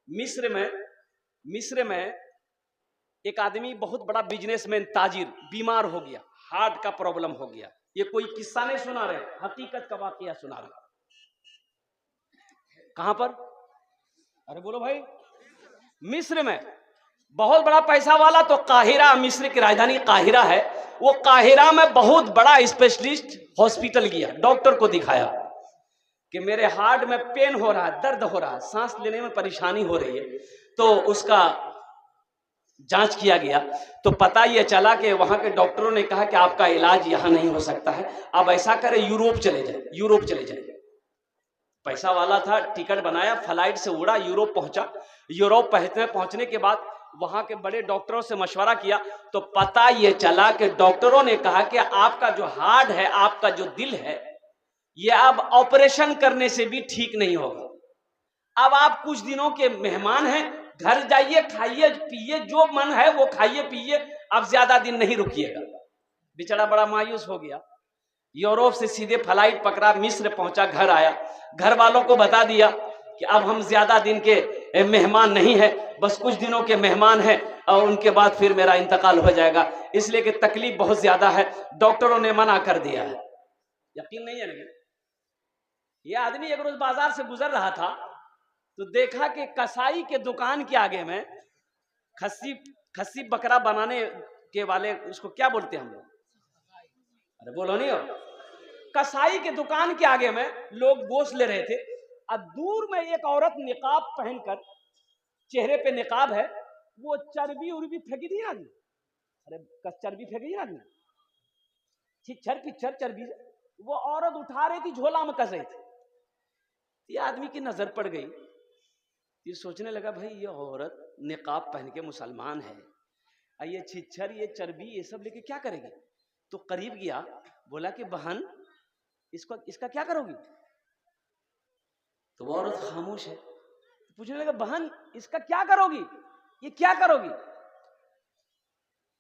मिस्र में एक आदमी बहुत बड़ा बिजनेसमैन ताजिर बीमार हो गया, हार्ट का प्रॉब्लम हो गया। ये कोई किस्सा नहीं सुना रहे, हकीकत का वाकया सुना रहे। कहां पर? अरे बोलो भाई। मिस्र में बहुत बड़ा पैसा वाला, तो काहिरा, मिस्र की राजधानी काहिरा है, वो काहिरा में बहुत बड़ा स्पेशलिस्ट हॉस्पिटल गया, डॉक्टर को दिखाया कि मेरे हार्ट में पेन हो रहा है, दर्द हो रहा है, सांस लेने में परेशानी हो रही है। तो उसका जांच किया गया तो पता यह चला कि वहां के डॉक्टरों ने कहा कि आपका इलाज यहां नहीं हो सकता है, आप ऐसा करें यूरोप चले जाए। पैसा वाला था, टिकट बनाया, फ्लाइट से उड़ा, यूरोप पहुंचा। यूरोप पहुंचने के बाद वहां के बड़े डॉक्टरों से मशवरा किया तो पता यह चला कि डॉक्टरों ने कहा कि आपका जो हार्ट है, आपका जो दिल है, यह अब ऑपरेशन करने से भी ठीक नहीं होगा। अब आप कुछ दिनों के मेहमान हैं, घर जाइए, खाइए पिए, जो मन है वो खाइए पिए, अब ज्यादा दिन नहीं रुकिएगा। बेचारा बड़ा मायूस हो गया। यूरोप से सीधे फ्लाइट पकड़ा, मिस्र पहुंचा, घर आया, घर वालों को बता दिया कि अब हम ज्यादा दिन के मेहमान नहीं है, बस कुछ दिनों के मेहमान हैं और उनके बाद फिर मेरा इंतकाल हो जाएगा, इसलिए कि तकलीफ बहुत ज्यादा है, डॉक्टरों ने मना कर दिया है। यकीन नहीं है ना? ये आदमी एक रोज बाजार से गुजर रहा था तो देखा कि कसाई के दुकान के आगे में खस्सी बकरा बनाने के वाले, उसको क्या बोलते हैं हम लोग? अरे बोलो नहीं हो। कसाई के दुकान के आगे में लोग गोश्त ले रहे थे और दूर में एक औरत निकाब पहनकर, चेहरे पे निकाब है, वो चर्बी उर्बी फेंकी थी ना, अरे चर्बी फेंकी ना, छिछर पिछर चर्बी, वो औरत उठा रही थी, झोला में कस रही थी। ये आदमी की नजर पड़ गई, ये सोचने लगा भाई ये औरत निकाब पहन के मुसलमान है, ये छिछर, ये चर्बी, ये सब लेके क्या करेगी? तो करीब गया, बोला कि बहन इसका क्या करोगी? तो वो औरत खामोश है। पूछने लगा बहन इसका क्या करोगी, ये क्या करोगी?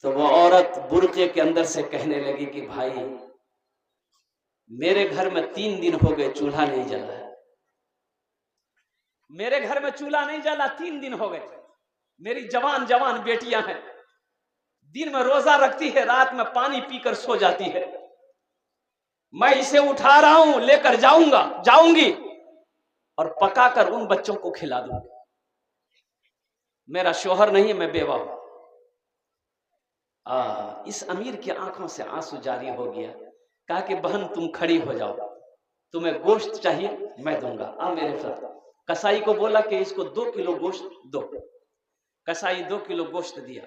तो वो औरत बुर्के के अंदर से कहने लगी कि भाई मेरे घर में 3 दिन हो गए चूल्हा नहीं जला है, मेरे घर में चूल्हा नहीं जला 3 दिन हो गए। मेरी जवान जवान बेटियां हैं, दिन में रोजा रखती है, रात में पानी पीकर सो जाती है। मैं इसे उठा रहा हूं, लेकर जाऊंगी और पकाकर उन बच्चों को खिला दूंगी। मेरा शोहर नहीं है, मैं बेवा हूं। इस अमीर की आंखों से आंसू जारी हो गया। कहा कि बहन तुम खड़ी हो जाओ, तुम्हें गोश्त चाहिए मैं दूंगा, आ मेरे साथ। कसाई को बोला कि इसको 2 किलो गोश्त दो। कसाई 2 किलो गोश्त दिया।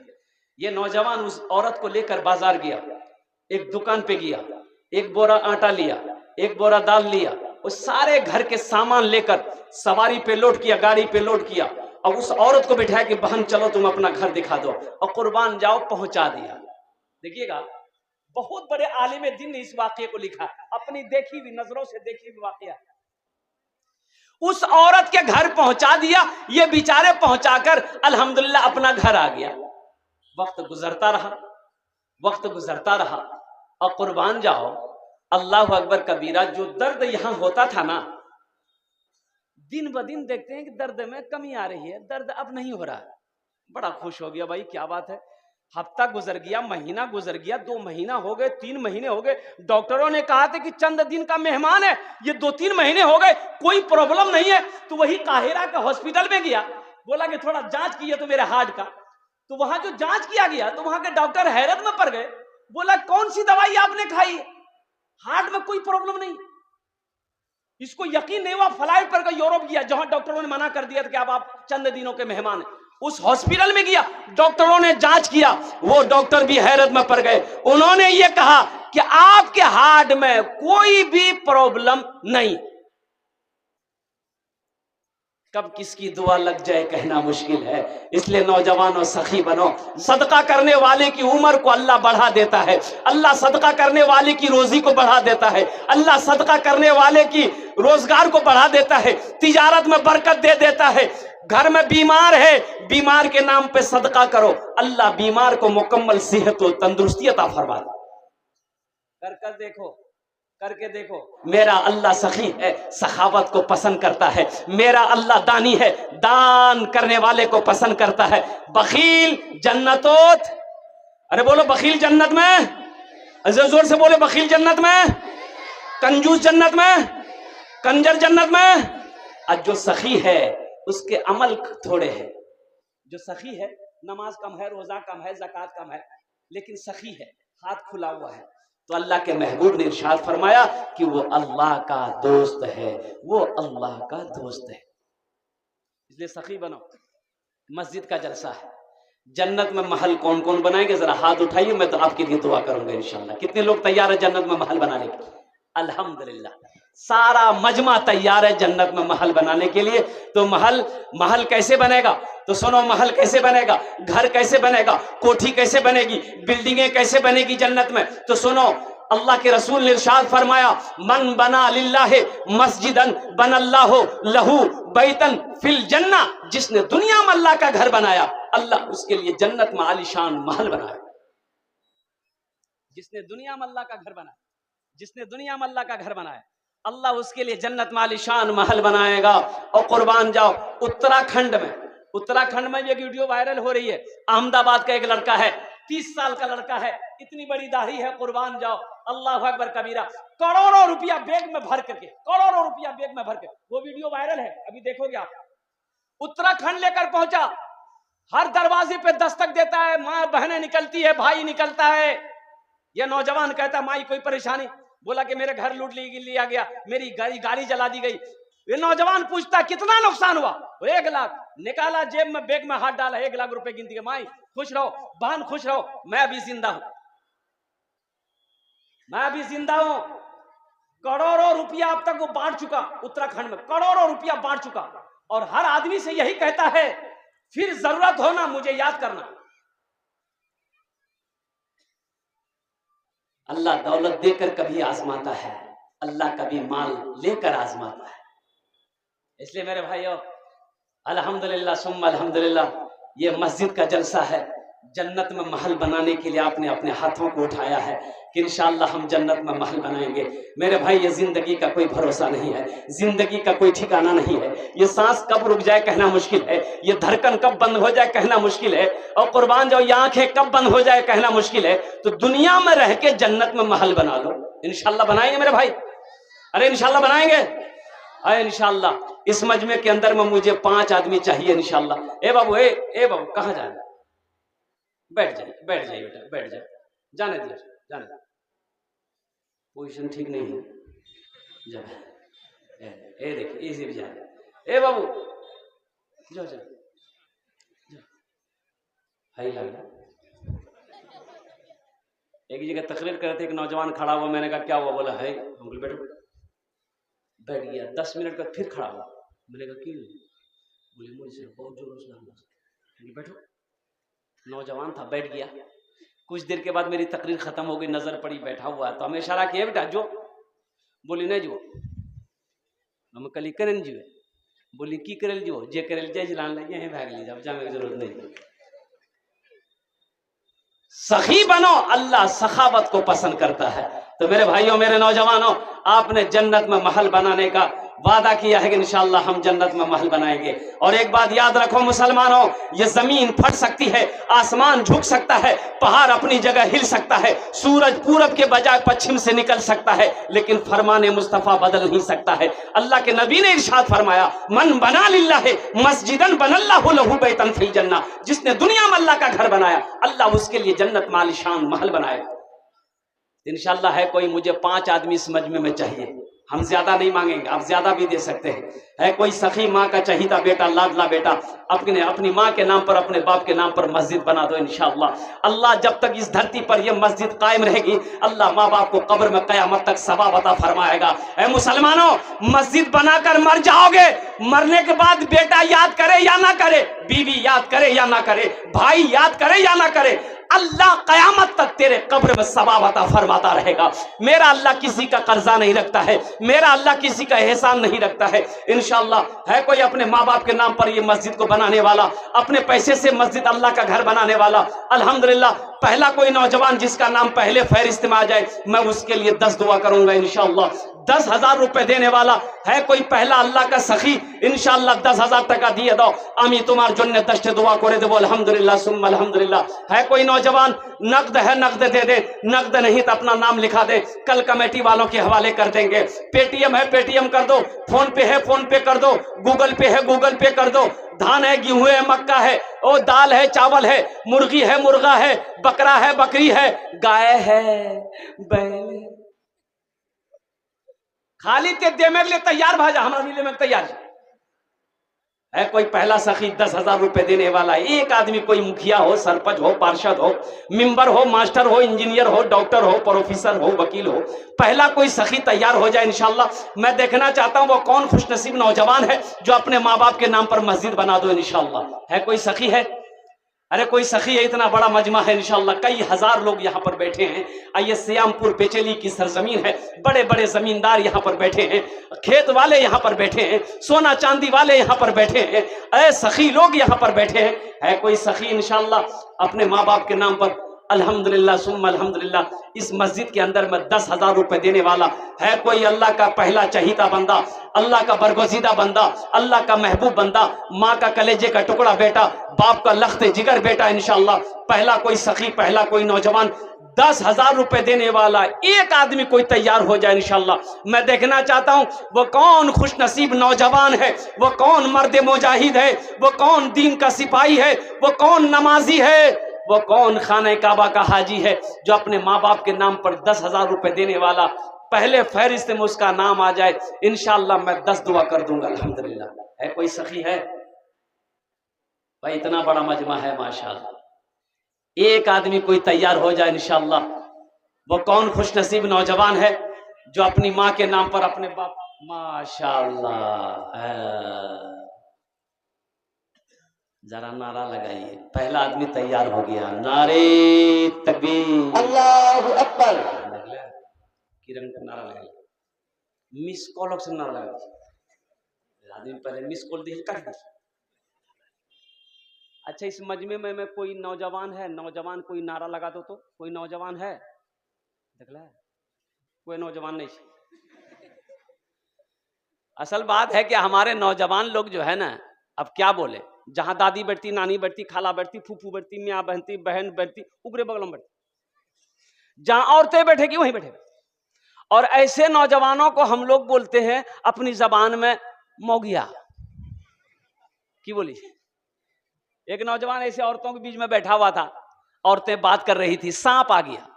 ये नौजवान उस औरत को लेकर बाजार गया, एक दुकान पे गया, 1 बोरा आटा लिया, 1 बोरा दाल लिया, उस सारे घर के सामान लेकर सवारी पे लोड किया, गाड़ी पे लोड किया और उस औरत को बिठाया कि बहन चलो तुम अपना घर दिखा दो और कुर्बान जाओ, पहुंचा दिया। देखिएगा, बहुत बड़े आलिम दीन ने इस वाकये को लिखा, अपनी देखी हुई नजरों से देखी हुई वाकया। उस औरत के घर पहुंचा दिया, ये बेचारे पहुंचाकर अल्हम्दुलिल्लाह अपना घर आ गया। वक्त गुजरता रहा और कुर्बान जाओ, अल्लाह अकबर कबीरा, जो दर्द यहां होता था ना, दिन ब दिन देखते हैं कि दर्द में कमी आ रही है, दर्द अब नहीं हो रहा है। बड़ा खुश हो गया, भाई क्या बात है। हफ्ता गुजर गया, महीना गुजर गया, 2 महीना हो गए, 3 महीने हो गए। डॉक्टरों ने कहा था कि चंद दिन का मेहमान है, ये 2-3 महीने हो गए, कोई प्रॉब्लम नहीं है। तो वही काहिरा के हॉस्पिटल में गया, बोला कि थोड़ा जांच कीजिए तो मेरे हार्ट का। तो वहां जो जांच किया गया तो वहां के डॉक्टर हैरत में पड़ गए। बोला कौन सी दवाई आपने खाई, हार्ट में कोई प्रॉब्लम नहीं। इसको यकीन नहीं हुआ, फ्लाइट पर यूरोप गया जहां डॉक्टरों ने मना कर दिया था कि अब आप चंद दिनों के मेहमान हैं। उस हॉस्पिटल में गया, डॉक्टरों ने जांच किया, वो डॉक्टर भी हैरत में पड़ गए। उन्होंने ये कहा कि आपके हार्ट में कोई भी प्रॉब्लम नहीं। कब किसकी दुआ लग जाए कहना मुश्किल है, इसलिए नौजवानों सखी बनो। सदका करने वाले की उम्र को अल्लाह बढ़ा देता है, अल्लाह सदका करने वाले की रोजी को बढ़ा देता है, अल्लाह सदका करने वाले की रोजगार को बढ़ा देता है, तिजारत में बरकत दे देता है। घर में बीमार है, बीमार के नाम पे सदका करो, अल्लाह बीमार को मुकम्मल सेहत और तंदुरुस्ती अता फरमा दे। कर देखो, करके देखो। मेरा अल्लाह सखी है, सखावत को पसंद करता है। मेरा अल्लाह दानी है, दान करने वाले को पसंद करता है। बखील जन्नतोत, अरे बोलो बखील जन्नत में, जोर से बोले बखील जन्नत में, कंजूस जन्नत में, कंजर जन्नत में। और जो सखी है उसके अमल थोड़े हैं। जो सखी है, नमाज कम है, रोजा कम है, ज़कात कम है, लेकिन सखी है, हाथ खुला हुआ है, तो अल्लाह के महबूब ने इरशाद फरमाया कि वो अल्लाह का दोस्त है, वो अल्लाह का दोस्त है। इसलिए सखी बनो। मस्जिद का जलसा है, जन्नत में महल कौन कौन बनाएंगे? जरा हाथ उठाइए, मैं तो आपके लिए दुआ करूंगा इंशाल्लाह। कितने लोग तैयार है जन्नत में महल बनाने के? अल्हम्दुलिल्लाह, सारा मजमा तैयार है जन्नत में महल बनाने के लिए। तो महल कैसे बनेगा? तो सुनो, महल कैसे बनेगा, घर कैसे बनेगा, कोठी कैसे बनेगी, बिल्डिंगें कैसे बनेगी जन्नत में? तो सुनो, अल्लाह के रसूल ने इरशाद फरमाया, मन बना लिल्लाहि मस्जिदन बनल्लाहु लहू बैतन फिल जन्ना। जिसने दुनिया में अल्लाह का घर बनाया, अल्लाह उसके लिए जन्नत में आलीशान महल बनाया। जिसने दुनिया में अल्लाह का घर बनाया, जिसने दुनिया में अल्लाह का घर बनाया, अल्लाह उसके लिए जन्नत में आलीशान महल बनाएगा। और कुर्बान जाओ, उत्तराखंड में एक वीडियो वायरल हो रही है। अहमदाबाद का एक लड़का है, 30 साल का लड़का है, इतनी बड़ी दाढ़ी है, कुर्बान जाओ, अल्लाह अकबर कबीरा, करोड़ों रुपया बैग में भर करके, करोड़ों रुपया बैग में भर के, वो वीडियो वायरल है, अभी देखोगे आप। उत्तराखंड लेकर पहुंचा, हर दरवाजे पे दस्तक देता है, माँ बहनें निकलती है, भाई निकलता है। यह नौजवान कहता, माई कोई परेशानी? बोला कि मेरे घर लूट लिया गया, मेरी गाड़ी जला दी गई। ये नौजवान पूछता, कितना नुकसान हुआ? 1 लाख। निकाला, जेब में बैग में हाथ डाला, 1 लाख रुपए गिनती है। माई खुश रहो, बहन खुश रहो, मैं अभी जिंदा हूं, मैं अभी जिंदा हूं। करोड़ों रुपया अब तक वो बांट चुका, उत्तराखंड में करोड़ों रुपया बांट चुका। और हर आदमी से यही कहता है, फिर जरूरत हो ना मुझे याद करना। अल्लाह दौलत देकर कभी आजमाता है, अल्लाह कभी माल लेकर आजमाता है। इसलिए मेरे भाइयों, अल्हम्दुलिल्लाह सुम्मा अल्हम्दुलिल्लाह, ये मस्जिद का जलसा है। जन्नत में महल बनाने के लिए आपने अपने हाथों को उठाया है कि इंशाअल्लाह हम जन्नत में महल बनाएंगे। मेरे भाई, ये जिंदगी का कोई भरोसा नहीं है, जिंदगी का कोई ठिकाना नहीं है। ये सांस कब रुक जाए कहना मुश्किल है, ये धड़कन कब बंद हो जाए कहना मुश्किल है, और कुर्बान जाओ ये आंखें कब बंद हो जाए कहना मुश्किल है। तो दुनिया में रह के जन्नत में महल बना लो। इंशाअल्लाह बनाएंगे मेरे भाई, अरे इंशाअल्लाह बनाएंगे, अरे इंशाअल्लाह। इस मजमे के अंदर में मुझे 5 आदमी चाहिए इंशाअल्लाह। ए बाबू, ए बाबू, कहाँ जाए? बैठ जाइए बेटा, बैठ जाए, जाने दिया, जाने दिया, पोजीशन ठीक नहीं है। जब देखिए इसी भी जाए, ए बाबू जाओ जाओ, हाई लगा। एक जगह तकरीर कर रहे थे, एक नौजवान खड़ा हुआ, मैंने कहा क्या हुआ? बोला है अंकल बैठो। बैठ गया, 10 मिनट बाद फिर खड़ा हुआ, मैंने कहा क्यों? बोले मुझे बहुत जोर से बैठो। नौजवान था, बैठ गया। कुछ देर के बाद मेरी तकरीर खत्म हो गई, नजर पड़ी बैठा हुआ है, तो हमें इशारा किया, बेटा जो। बोली नहीं जो, हम कल करें जी। बोली की करे जो, जे करे जय जलान लगे हैं, भाग लीजिए, अब जाने की जरूरत नहीं। सखी बनो, अल्लाह सखावत को पसंद करता है। तो मेरे भाइयों, मेरे नौजवानों, आपने जन्नत में महल बनाने का वादा किया है कि इंशाअल्लाह हम जन्नत में महल बनाएंगे। और एक बात याद रखो मुसलमानों, ये जमीन फट सकती है, आसमान झुक सकता है, पहाड़ अपनी जगह हिल सकता है, सूरज पूरब के बजाय पश्चिम से निकल सकता है, लेकिन फरमाने मुस्तफा बदल नहीं सकता है। अल्लाह के नबी ने इरशाद फरमाया, मन बना लिल्लाहि मस्जिदन बनल्लाहु लहू बैतन फिल जन्नह। जिसने दुनिया में अल्लाह का घर बनाया, अल्लाह उसके लिए जन्नत में आलीशान महल बनाएगा। इंशाअल्लाह है कोई, मुझे 5 आदमी इस मजमे में चाहिए, हम ज्यादा नहीं मांगेंगे, आप ज्यादा भी दे सकते हैं। है कोई सखी माँ का चहीता बेटा, लाडला बेटा, अपनी माँ के नाम पर, अपने बाप के नाम पर मस्जिद बना दो इंशाअल्लाह। अल्लाह जब तक इस धरती पर यह मस्जिद कायम रहेगी, अल्लाह माँ बाप को कब्र में कयामत तक सवाब अता फरमाएगा। ऐ मुसलमानों, मस्जिद बनाकर मर जाओगे, मरने के बाद बेटा याद करे या ना करे, बीवी याद करे या ना करे, भाई याद करे या ना करे, अल्लाह कयामत तक तेरे कब्र में सवाब अता फरमाता रहेगा। मेरा अल्लाह किसी का कर्जा नहीं रखता है, मेरा अल्लाह किसी का एहसान नहीं रखता है। इंशाअल्लाह है कोई अपने माँ बाप के नाम पर ये मस्जिद को बनाने वाला, अपने पैसे से मस्जिद अल्लाह का घर बनाने वाला, अल्हम्दुलिल्लाह पहला कोई नौजवान जिसका नाम पहले फहरिस्त में आ जाए, मैं उसके लिए 10 दुआ करूंगा इंशाअल्लाह। 10,000 रुपए देने वाला है कोई पहला अल्लाह का सखी, इंशाअल्लाह 10,000 टका दिए दो, আমি তোমার জন্য 10 दुआ করে দেব अल्हम्दुलिल्लाह सुम्मा अल्हम्दुलिल्लाह। है कोई नौजवान नकद है नकद दे दे, नकद नहीं तो अपना नाम लिखा दे, कल कमेटी वालों के हवाले कर देंगे। पेटीएम है पेटीएम कर दो, फोन पे है फोन पे कर दो, गूगल पे है गूगल पे कर दो। धान है गेहूं है मक्का है, ओ दाल है चावल है, मुर्गी है मुर्गा है, बकरा है बकरी है, गाय है बैल है, खाली ते देने के लिए तैयार भाजा हमारा मिले में तैयार है। कोई पहला सखी 10,000 रुपए देने वाला, एक आदमी कोई मुखिया हो, सरपंच हो, पार्षद हो, मेंबर हो, मास्टर हो, इंजीनियर हो, डॉक्टर हो, प्रोफेसर हो, वकील हो, पहला कोई सखी तैयार हो जाए इंशाअल्लाह। मैं देखना चाहता हूं वो कौन खुशनसीब नौजवान है जो अपने माँ बाप के नाम पर मस्जिद बना दो इंशाअल्लाह। है कोई सखी है? अरे कोई सखी है? इतना बड़ा मजमा है इंशाअल्लाह, कई हजार लोग यहाँ पर बैठे हैं। आइए श्यामपुर बेचेली की सरजमीन है, बड़े बड़े जमींदार यहाँ पर बैठे हैं, खेत वाले यहाँ पर बैठे हैं, सोना चांदी वाले यहाँ पर बैठे हैं, ऐ सखी लोग यहाँ पर बैठे हैं। है कोई सखी इंशाअल्लाह अपने माँ बाप के नाम पर अल्हम्दुलिल्लाह सुम्मा अल्हम्दुलिल्लाह इस मस्जिद के अंदर में 10,000 रुपए देने वाला है कोई अल्लाह का पहला चहीता बंदा, अल्लाह का बरगुज़ीदा बंदा, अल्लाह का महबूब बंदा, माँ का कलेजे का टुकड़ा बेटा, बाप का लख्त जिगर बेटा इंशाअल्लाह। पहला कोई सखी, पहला कोई नौजवान 10,000 रुपए देने वाला एक आदमी कोई तैयार हो जाए इंशाअल्लाह। मैं देखना चाहता हूं वो कौन खुशनसीब नौजवान है, वो कौन मर्द मुजाहिद है, वो कौन दीन का सिपाही है, वो कौन नमाजी है, वो कौन खाने काबा का हाजी है जो अपने माँ बाप के नाम पर 10,000 रुपए देने वाला पहले फहरिस्त में उसका नाम आ जाए इंशाअल्लाह। मैं 10 दुआ कर दूंगा अल्हम्दुलिल्लाह। है कोई सखी है? भाई इतना बड़ा मजमा है माशाअल्लाह, एक आदमी कोई तैयार हो जाए इंशाअल्लाह। वो कौन खुशनसीब नौजवान है जो अपनी माँ के नाम पर अपने बाप, माशाअल्लाह जरा नारा लगाइए। पहला आदमी तैयार हो गया, नारे तकबीर, अल्लाहु अकबर। किरण का नारा लगाइए, मिस कॉल से नारा लगाइए। आदमी पहले मिस कॉल दी काट दी। अच्छा इस मजमे में कोई नौजवान है? नौजवान कोई नारा लगा दो तो। कोई नौजवान है? देख ला कोई नौजवान नहीं। असल बात है कि हमारे नौजवान लोग जो है ना, अब क्या बोले, जहां दादी बैठती, नानी बैठती, खाला बैठती, फूफू बैठती, मियाँ बहनती, बहन बैठती, ऊपरे बगल में बैठती, जहां औरतें बैठेगी वहीं बैठेगी। और ऐसे नौजवानों को हम लोग बोलते हैं अपनी जबान में मौगिया। की बोली? एक नौजवान ऐसे औरतों के बीच में बैठा हुआ था, औरतें बात कर रही थी, सांप आ गया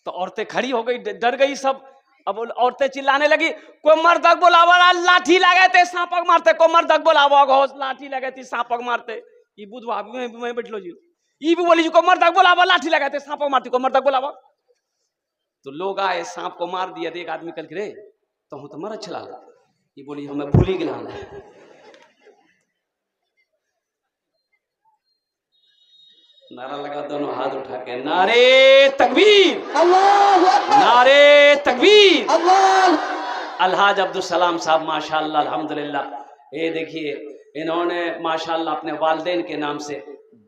तो औरतें खड़ी हो गई, डर गई सब। अब औरतें चिल्लाने लगी, कोई मर्दक बोलावा, लाठी लगे थे सांपक मारते, को मर्दक बोलावा घोष लाठी लगे थी सांपक मारते। ये बुधवा में बैठ लो जी, ये भी बोली को मर्दक बोलावा, लाठी लगे थे सांपक मारती, को मर्दक बोलावा। तो लोग आए, सांप को मार दिया। एक आदमी कल रे तो तुम्हारा अच्छा लगा, ये बोली हमें भूली गिला नारा लगा, दोनों हाथ उठा के नारे तकबीर, नारे तकबीर। अलहाज अब्दुल सलाम साहब माशाअल्लाह अल्हम्दुलिल्लाह, ये देखिए इन्होंने माशाअल्लाह अपने वालिदैन के नाम से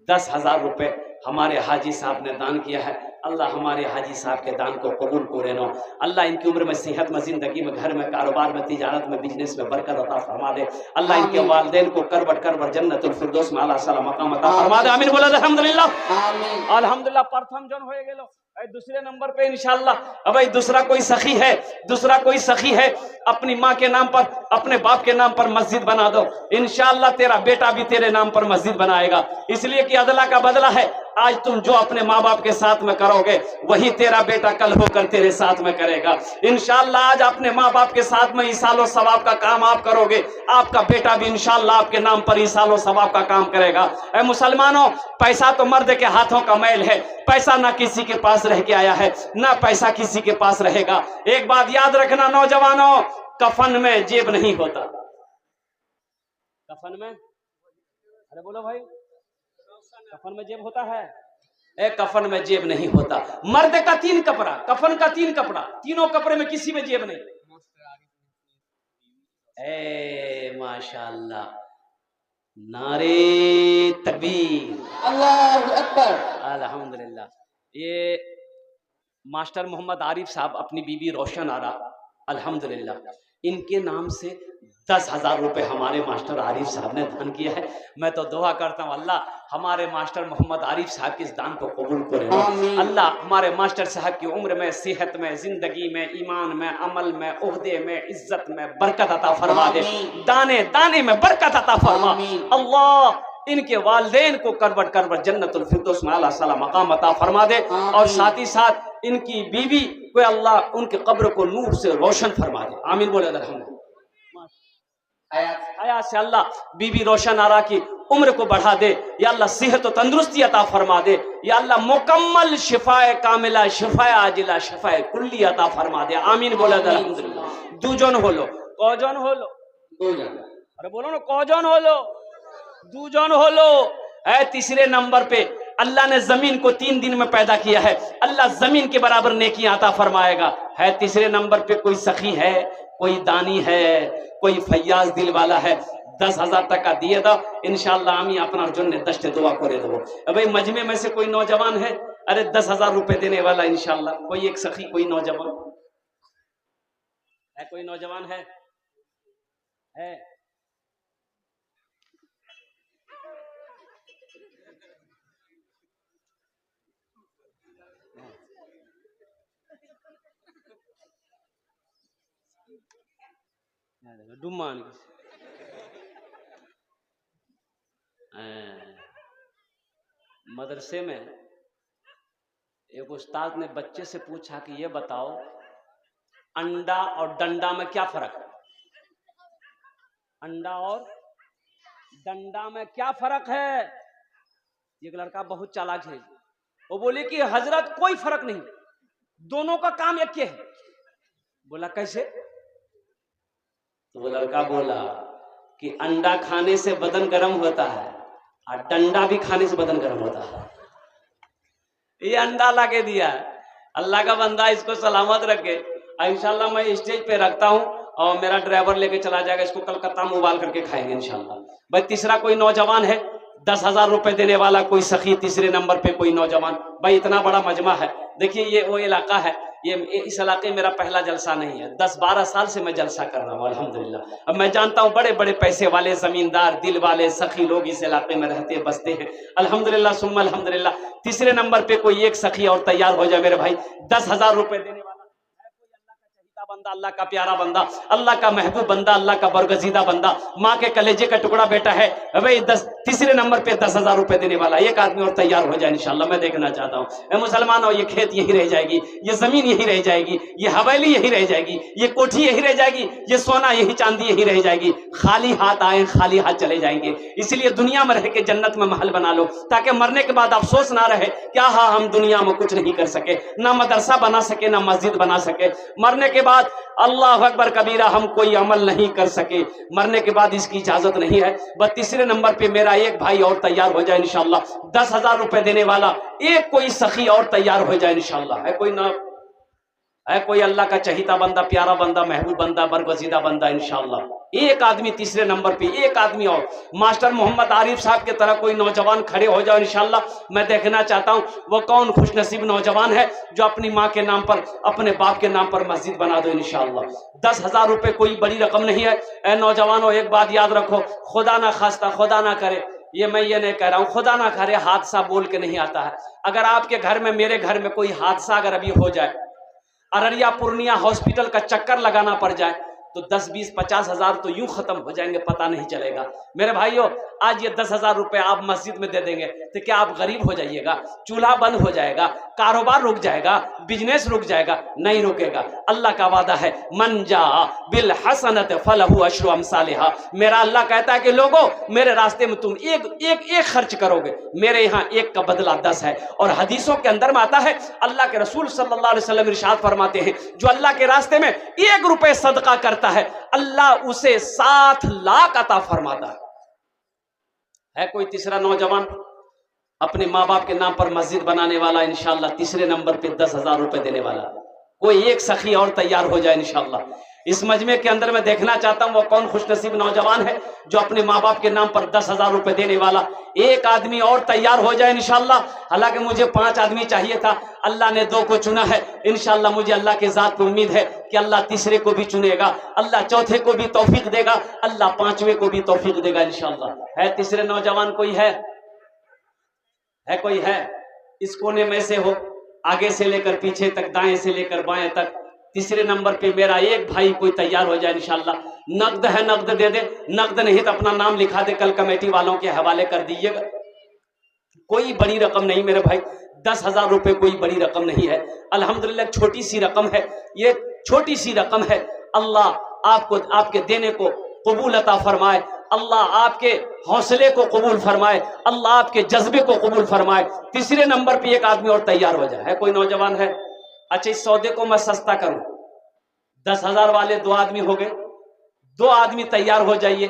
10,000 रुपए हमारे हाजी साहब ने दान किया है। अल्लाह हमारे हाजी साहब के दान को कबूल करे नो। अल्लाह इनकी उम्र में, सेहत में, जिंदगी में, घर में, कारोबार में, तिजारत में, बिजनेस में बरकत अता फरमा दे। अल्लाह इनके वालिदैन को करबट करबट जन्नतुल फिरदौस में आला साला मकाम अता फरमा दे। आमीन बोला अल्हम्दुलिल्लाह, आमीन अल्हम्दुलिल्लाह। प्रथम जन होए गेलो दूसरे नंबर पे इंशाअल्लाह। अब भाई दूसरा कोई सखी है, दूसरा कोई सखी है अपनी माँ के नाम पर, अपने बाप के नाम पर मस्जिद बना दो इंशाअल्लाह। तेरा बेटा भी तेरे नाम पर मस्जिद बनाएगा, इसलिए कि अदला का बदला है। आज तुम जो अपने माँ बाप के साथ में करोगे वही तेरा बेटा कल होकर तेरे साथ में करेगा इंशाअल्लाह। आज अपने माँ बाप के साथ में ईसालो सवाब का काम आप करोगे, आपका बेटा भी इंशाअल्लाह आपके नाम पर ईसालो सवाब का काम करेगा। ऐ मुसलमानों, पैसा तो मर्द के हाथों का मैल है, पैसा ना किसी के पास रह के आया है, ना पैसा किसी के पास रहेगा। एक बात याद रखना नौजवानों, कफन में जेब नहीं होता। कफन में, अरे बोलो भाई, कफन में जेब होता है? कफन में जेब नहीं होता। मर्द का 3 कपड़ा, कफन का 3 कपड़ा, तीनों कपड़े में किसी में जेब नहीं। माशाअल्लाह, नारे तकबीर, अल्लाहु अकबर, अल्हम्दुलिल्लाह। ये मास्टर मोहम्मद आरिफ साहब अपनी बीबी रोशन आरा, अल्हम्दुलिल्लाह, इनके नाम से 10,000 रुपये हमारे मास्टर आरिफ साहब ने दान किया है। मैं तो दुआ करता हूँ अल्लाह हमारे मास्टर मोहम्मद आरिफ साहब के इस दान को कबूल करे। अल्लाह हमारे मास्टर साहब की उम्र में, सेहत में, जिंदगी में, ईमान में, अमल में, ओहदे में, इज्जत में बरकत अता फरमा दे, दाने दाने में बरकत अता फरमा। अल्लाह इनके वालिदैन को करबट करबट जन्नतुल फिरदौस में आला साला मकाम अता फरमा दे, और साथ ही साथ इनकी बीवी को अल्लाह उनके कब्र को नूर से रोशन फरमा दे। आमीन बोले अल्हम्दुलिल्लाह। हयात से अल्लाह बीबी रोशन आरा की उम्र को बढ़ा दे, या अल्लाह सेहत और तंदुरुस्ती अता फरमा दे, या अल्लाह मुकम्मल शिफाए कामिला, शिफाए आजिला, शिफाए कुल्ली अता फरमा दे। आमीन बोले अल्हम्दुलिल्लाह। दूजन होलो, कौजन होलो, अरे बोलो ना, कौजन होलो, दूजन होलो। तीसरे नंबर पे अल्लाह ने जमीन को 3 दिन में पैदा किया है, अल्लाह जमीन के बराबर नेकी अता फरमाएगा। तीसरे नंबर पे कोई सखी है, कोई दानी है, कोई फैयाज दिल वाला है, 10,000 टका दिए दो इंशाअल्लाह आमी अपना जन्ने दस्ते दुआ करे दो। भाई मजमे में से कोई नौजवान है, अरे 10,000 रुपए देने वाला इंशाअल्लाह, कोई एक सखी, कोई नौजवान है, कोई नौजवान है? डुमान मदरसे में एक उस्ताद ने बच्चे से पूछा कि ये बताओ अंडा और डंडा में क्या फर्क है? अंडा और डंडा में क्या फर्क है? एक लड़का बहुत चालाक है, वो बोले कि हजरत कोई फर्क नहीं, दोनों का काम एक ही है। बोला कैसे? तो वो लड़का बोला कि अंडा खाने से बदन गर्म होता है और डंडा भी खाने से बदन गर्म होता है। ये अंडा ला के दिया है, अल्लाह का बंदा इसको सलामत रखे। इंशाल्लाह मैं स्टेज पे रखता हूँ और मेरा ड्राइवर लेके चला जाएगा, इसको कलकत्ता में उबाल करके खाएंगे इंशाल्लाह। भाई तीसरा कोई नौजवान है 10,000 रुपए देने वाला, कोई सखी तीसरे नंबर पे कोई नौजवान। भाई इतना बड़ा मजमा है, देखिए ये वो इलाका है, ये इस इलाके मेरा पहला जलसा नहीं है, 10-12 साल से मैं जलसा कर रहा हूँ अल्हम्दुलिल्लाह। अब मैं जानता हूँ बड़े बड़े पैसे वाले, जमींदार, दिल वाले, सखी लोग इस इलाके में रहते बसते हैं अल्हम्दुलिल्लाह सुम्मा अल्हम्दुलिल्लाह। तीसरे नंबर पे कोई एक सखी और तैयार हो जाए मेरे भाई, 10,000 रुपए देने वाला बंदा, अल्लाह का प्यारा बंदा, अल्लाह का महबूब बंदा, अल्लाह का बरगजीदा बंदा, माँ के कलेजे का टुकड़ा बेटा है भाई, तीसरे नंबर पे 10,000 रुपए देने वाला एक आदमी और तैयार हो जाए इंशाल्लाह। मैं देखना चाहता हूँ मुसलमानों, ये खेत यही रह जाएगी, ये जमीन यही रह जाएगी, ये हवेली यही रह जाएगी, ये कोठी यही रह जाएगी, ये सोना यही चांदी यही रह जाएगी। खाली हाथ आए खाली हाथ चले जाएंगे, इसलिए दुनिया में रह के जन्नत में महल बना लो, ताकि मरने के बाद अफसोस ना रहे क्या हाँ हम दुनिया में कुछ नहीं कर सके, ना मदरसा बना सके, ना मस्जिद बना सके। मरने के बाद अल्लाह अकबर कबीरा हम कोई अमल नहीं कर सके, मरने के बाद इसकी इजाजत नहीं है। बस तीसरे नंबर पे मेरा एक भाई और तैयार हो जाए इंशाल्लाह, 10,000 रुपए देने वाला एक कोई सखी और तैयार हो जाए इंशाल्लाह। है कोई ना, है कोई अल्लाह का चहीता बंदा, प्यारा बंदा, महबूब बंदा, बरगजीदा बंदा इंशाल्लाह। एक आदमी तीसरे नंबर पे, एक आदमी और मास्टर मोहम्मद आरिफ साहब की तरह कोई नौजवान खड़े हो जाओ इंशाल्लाह। मैं देखना चाहता हूँ वो कौन खुशनसीब नौजवान है जो अपनी माँ के नाम पर, अपने बाप के नाम पर मस्जिद बना दो इंशाल्लाह। 10,000 रुपए कोई बड़ी रकम नहीं है। ए नौजवानों एक बात याद रखो, खुदा ना खास्ता, खुदा ना करे, ये मैं ये नहीं कह रहा हूँ, खुदा ना करे हादसा बोल के नहीं आता है। अगर आपके घर में, मेरे घर में कोई हादसा अगर अभी हो जाए, अररिया पूर्णिया हॉस्पिटल का चक्कर लगाना पड़ जाए, तो 10, 20, 50 हजार तो यूं खत्म हो जाएंगे, पता नहीं चलेगा। मेरे भाइयों आज ये 10,000 रुपए आप मस्जिद में दे देंगे तो क्या आप गरीब हो जाइएगा? चूल्हा बंद हो जाएगा, कारोबार रुक जाएगा, बिजनेस रुक जाएगा? नहीं रुकेगा। अल्लाह का वादा है, मन जा बिल हसनत फलहु अशरु अमसालिहा। मेरा अल्लाह कहता है कि लोगों मेरे रास्ते में तुम एक खर्च करोगे, मेरे यहाँ एक का बदला 10 है। और हदीसों के अंदर में आता है, अल्लाह के रसूल सल्लल्लाहु अलैहि वसल्लम इरशाद फरमाते हैं, जो अल्लाह के रास्ते में 1 रुपए सदका करता है, अल्लाह उसे 7 लाख अता फरमाता है। कोई तीसरा नौजवान? अपने माँ बाप के नाम पर मस्जिद बनाने वाला इंशाल्लाह, तीसरे नंबर पे 10,000 रुपए देने वाला। कोई एक सखी और तैयार हो जाए इंशाल्लाह। इस मजमे के अंदर मैं देखना चाहता हूं वो कौन खुशनसीब नौजवान है जो अपने माँ बाप के नाम पर 10,000 रुपए देने वाला। एक आदमी और तैयार हो जाए इंशाल्लाह। हालांकि मुझे 5 आदमी चाहिए था, अल्लाह ने 2 को चुना है। इंशाल्लाह मुझे अल्लाह के जात पे उम्मीद है कि अल्लाह तीसरे को भी चुनेगा, अल्लाह चौथे को भी तौफीक देगा, अल्लाह 5वें को भी तौफीक देगा इंशाल्लाह। है तीसरे नौजवान कोई है कोई है? इस कोने में से हो, आगे से लेकर पीछे तक, दाएं से लेकर बाएं तक। तीसरे नंबर पे मेरा एक भाई कोई तैयार हो जाए इंशाल्लाह। नकद है नकद दे दे, नकद नहीं तो अपना नाम लिखा दे, कल कमेटी वालों के हवाले कर दीजिएगा। कोई बड़ी रकम नहीं मेरे भाई, 10,000 रुपए कोई बड़ी रकम नहीं है। अल्हम्दुलिल्लाह छोटी सी रकम है, ये छोटी सी रकम है। अल्लाह आपको आपके देने को कबूल अता फरमाए, अल्लाह आपके हौसले को कबूल फरमाए, अल्लाह आपके जज्बे को कबूल फरमाए। तीसरे नंबर पे एक आदमी और तैयार हो जाए। है कोई नौजवान है? अच्छा, इस सौदे को मैं सस्ता करूं, 10,000 वाले 2 आदमी हो गए, 2 आदमी तैयार हो जाइए,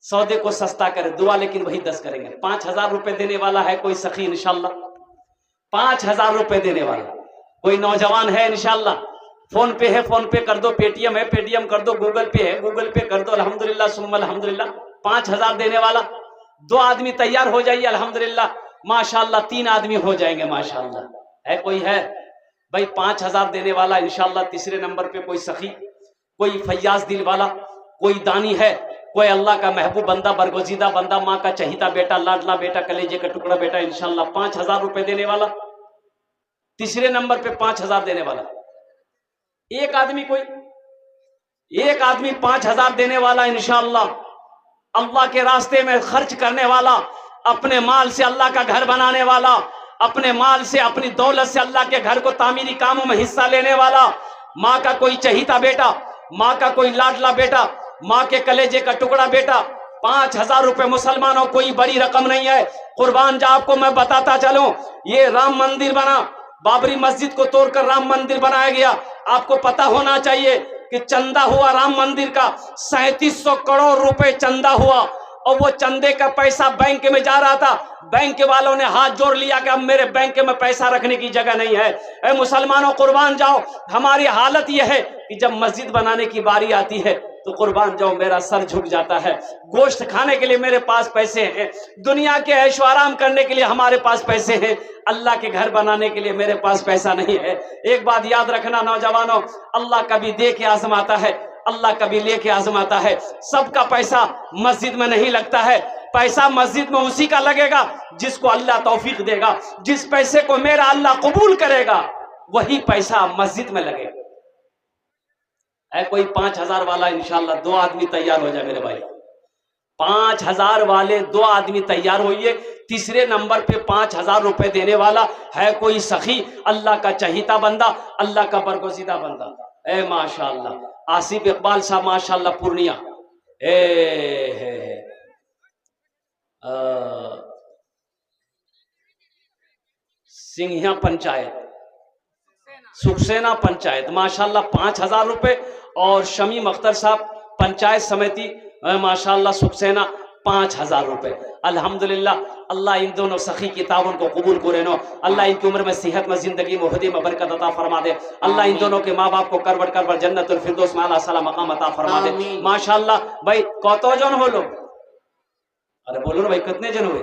सौदे को सस्ता करें। दुआ लेकिन वही 10 करेंगे। 5,000 रुपए देने वाला है कोई सखी इंशाल्लाह? 5,000 रुपए देने वाला कोई नौजवान है इंशाल्लाह? फोन पे है, फोन पे कर दो, पेटीएम है, पेटीएम कर दो, गूगल पे है, गूगल पे कर दो। अल्हम्दुलिल्लाह सुम्मा अल्हम्दुलिल्लाह। 5,000 देने वाला 2 आदमी तैयार हो जाइए अल्हम्दुलिल्लाह। माशाल्लाह 3 आदमी हो जाएंगे माशाल्लाह। है कोई है भाई? 5,000 देने वाला इंशाल्लाह। तीसरे नंबर पे कोई सखी, कोई फैयाज दिल वाला, कोई दानी है, कोई अल्लाह का महबूब बंदा, बरगुज़ीदा बंदा, माँ का चहीता बेटा, लाडला बेटा, कलेजे का टुकड़ा बेटा इंशाल्लाह। 5,000 रुपए देने वाला तीसरे नंबर पे, 5,000 देने वाला एक आदमी, कोई एक आदमी 5,000 देने वाला इंशाल्लाह। अल्लाह के रास्ते में खर्च करने वाला, अपने माल से अल्लाह का घर बनाने वाला, अपने माल से, अपनी दौलत से अल्लाह के घर को तामीरी कामों में हिस्सा लेने वाला, माँ का कोई चहीता बेटा, माँ का कोई लाडला बेटा, माँ के कलेजे का टुकड़ा बेटा। 5,000 रुपए मुसलमानों कोई बड़ी रकम नहीं है। कुर्बान जा आपको मैं बताता चलूं, ये राम मंदिर बना, बाबरी मस्जिद को तोड़कर राम मंदिर बनाया गया। आपको पता होना चाहिए कि चंदा हुआ राम मंदिर का 3700 करोड़ रुपए चंदा हुआ, और वो चंदे का पैसा बैंक में जा रहा था। बैंक वालों ने हाथ जोड़ लिया कि अब मेरे बैंक में पैसा रखने की जगह नहीं है। ऐ मुसलमानों कुर्बान जाओ, हमारी हालत यह है कि जब मस्जिद बनाने की बारी आती है तो कुर्बान जाओ मेरा सर झुक जाता है। गोश्त खाने के लिए मेरे पास पैसे हैं, दुनिया के ऐशो आराम करने के लिए हमारे पास पैसे हैं, अल्लाह के घर बनाने के लिए मेरे पास पैसा नहीं है। एक बात याद रखना नौजवानों, अल्लाह कभी दे के आजमाता है, अल्लाह कभी लेके आजमाता है। सबका पैसा मस्जिद में नहीं लगता है। पैसा मस्जिद में उसी का लगेगा जिसको अल्लाह तौफीक देगा। जिस पैसे को मेरा अल्लाह कबूल करेगा वही पैसा मस्जिद में लगेगा। है कोई 5,000 वाला इंशाल्लाह? 2 आदमी तैयार हो जाए मेरे भाई। 5,000 वाले 2 आदमी तैयार होइए। तीसरे नंबर पे 5,000 रुपए देने वाला है कोई सखी, अल्लाह का चहीता बंदा, अल्लाह का बरगुज़ीदा बंदा। ए माशाल्लाह आसिफ इकबाल साहब माशाल्लाह पूर्णिया, सिंघिया पंचायत, सुखसेना पंचायत माशाल्लाह 5,000 रुपए। और शमीम अख्तर साहब पंचायत समिति माशाल्लाह सुखसेना 5,000 रुपए। अल्हम्दुलिल्लाह अल्लाह इन दोनों सखी की ताउन को कबूल करे नो। अल्लाह इनकी उम्र में सेहत में, जिंदगी में, उहदे में बरकत अता फरमा दे। अल्लाह इन दोनों के माँ बाप को करबट करबट जन्नतुल फिरदौस में आला साला मकाम अता फरमा दे माशाल्लाह। भाई कतो जन हो लो? अरे बोलो ना भाई, कितने जन हुए?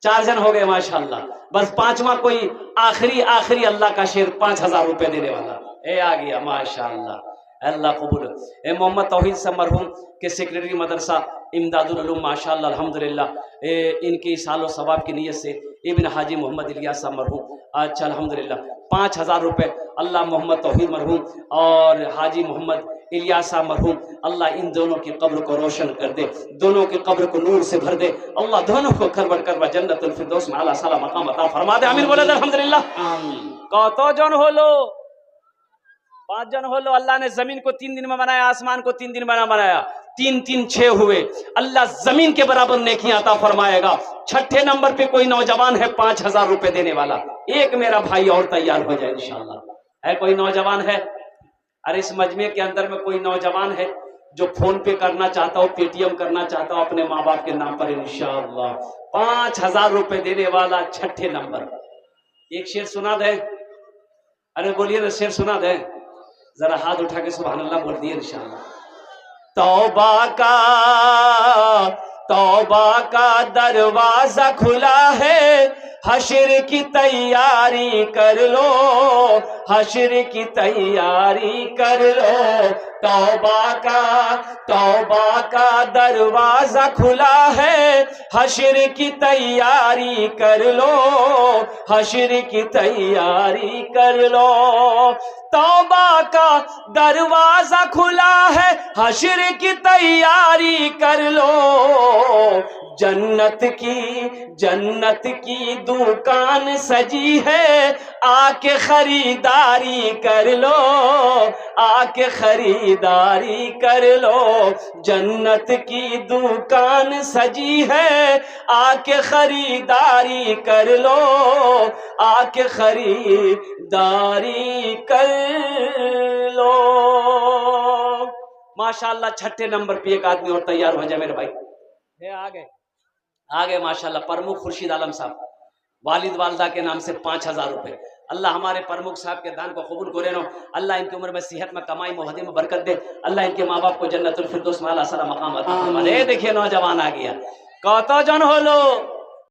4 जन हो गए माशाल्लाह। बस 5वां कोई आखिरी अल्लाह का शेर 5,000 रुपए देने वाला ए आ गया माशाल्लाह। अल्लाह कबूल। ए मोहम्मद तौहीद साहब मरहूम के सेक्रेटरी मदरसा इमदादुल उलूम माशाल्लाह अल्हम्दुलिल्लाह। इनकी सालो सवाब की नीयत से इब्न हाजी मोहम्मद इलियास साहब मरहूम, अच्छा अल्हम्दुलिल्लाह 5,000 रुपए। अल्लाह मोहम्मद तौहीद मरहूम और हाजी मोहम्मद इलियास साहब मरहूम, अल्लाह इन दोनों की कब्र को रोशन कर दे, दोनों की कब्र को नूर से भर दे। अल्लाह दोनों को करबट करबट जन्नतुल फिरदौस में आला साला मकाम अता फरमा दे। आमीन बोले अल्हम्दुलिल्लाह। कतो जन हो लो? 5 जन हो लो। अल्लाह ने जमीन को 3 दिन में बनाया, आसमान को 3 दिन में बनाया, 3 3 6 हुए। अल्लाह जमीन के बराबर नेकियां अता फरमाएगा। 6ठे नंबर पे कोई नौजवान है 5,000 रुपए देने वाला। एक मेरा भाई और तैयार हो जाए इंशाल्लाह। है कोई नौजवान है? अरे इस मजमे के अंदर में कोई नौजवान है जो फोन पे करना चाहता हो, पेटीएम करना चाहता हो अपने माँ बाप के नाम पर, इंशाअल्लाह 5,000 रुपए देने वाला छठे नंबर। एक शेर सुना दे, अरे बोलिए ना, शेर सुना दे जरा, हाथ उठा के सुभान अल्लाह बोल दिए इंशाअल्लाह। तौबा का दरवाजा खुला है, हश्र की तैयारी कर लो, हश्र की तैयारी कर लो। तौबा का दरवाजा खुला है, हश्र की तैयारी कर लो, हश्र की तैयारी कर लो। तौबा का दरवाजा खुला है, हश्र की तैयारी कर लो। जन्नत की दुकान सजी है, आके खरीदारी कर लो, आके खरीदारी कर लो। जन्नत की दुकान सजी है, आके खरीदारी कर लो, आके खरीदारी कर लो। माशाल्लाह छठे नंबर पे एक आदमी और तैयार हो जाए मेरे भाई। आगे माशाल्लाह प्रमुख खुर्शीद आलम साहब, वालिद वालदा के नाम से 5,000 रुपए। अल्लाह हमारे प्रमुख साहब के दान को कबूल करे नो। अल्लाह इनकी उम्र में, सेहत में, कमाई मुहद्दे में बरकत दे। अल्लाह इनके माँ बाप को जन्नतुल फिरदौस में आला सारा मकाम अता फरमाए। देखिए नौजवान आ गया, कत जन हलो